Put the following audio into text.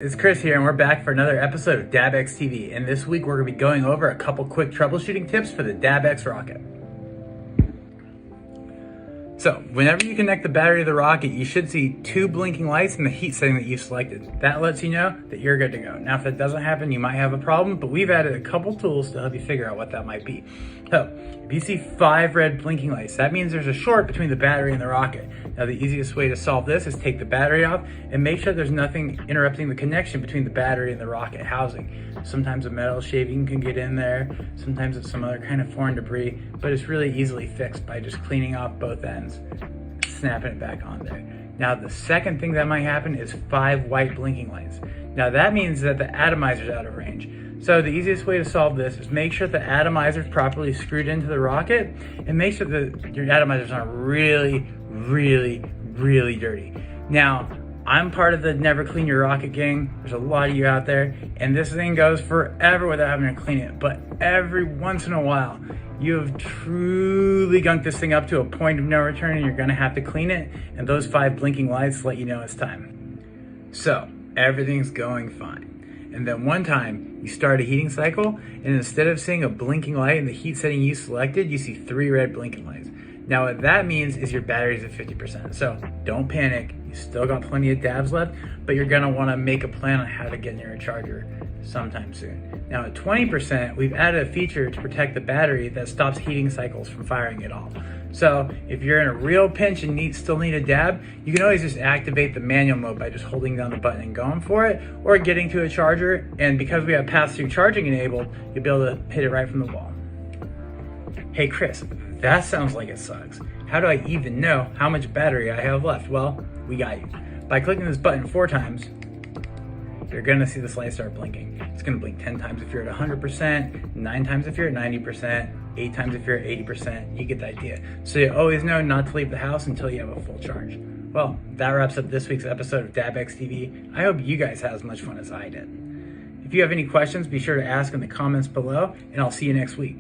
It's Chris here, and we're back for another episode of DabX TV. And this week we're going to be going over a couple quick troubleshooting tips for the DabX rocket. So, whenever you connect the battery to the rocket, you should see two blinking lights in the heat setting that you selected. That lets you know that you're good to go. Now, if that doesn't happen, you might have a problem, but we've added a couple tools to help you figure out what that might be. So, if you see 5 red blinking lights, that means there's a short between the battery and the rocket. Now, the easiest way to solve this is take the battery off and make sure there's nothing interrupting the connection between the battery and the rocket housing. Sometimes a metal shaving can get in there, sometimes it's some other kind of foreign debris, but it's really easily fixed by just cleaning off both ends, snapping it back on there. Now, the second thing that might happen is 5 white blinking lights. Now, that means that the atomizer's out of range. So the easiest way to solve this is make sure the atomizer is properly screwed into the rocket, and make sure that your atomizers aren't really dirty. Now, I'm part of the Never Clean Your Rocket gang. There's a lot of you out there, and this thing goes forever without having to clean it. But every once in a while, you have truly gunked this thing up to a point of no return, and you're gonna have to clean it, and those 5 blinking lights let you know it's time. So, everything's going fine. And then one time, you start a heating cycle, and instead of seeing a blinking light in the heat setting you selected, you see 3 red blinking lights. Now, what that means is your battery's at 50%. So don't panic. You still got plenty of dabs left, but you're gonna wanna make a plan on how to get near a charger sometime soon. Now at 20%, we've added a feature to protect the battery that stops heating cycles from firing at all. So if you're in a real pinch and still need a dab, you can always just activate the manual mode by just holding down the button and going for it, or getting to a charger. And because we have pass-through charging enabled, you'll be able to hit it right from the wall. Hey Chris, that sounds like it sucks. How do I even know how much battery I have left? Well, we got you. By clicking this button 4 times, you're gonna see this light start blinking. It's gonna blink 10 times if you're at 100%, 9 times if you're at 90%, 8 times if you're at 80%. You get the idea. So you always know not to leave the house until you have a full charge. Well, that wraps up this week's episode of DabX TV. I hope you guys had as much fun as I did. If you have any questions, be sure to ask in the comments below, and I'll see you next week.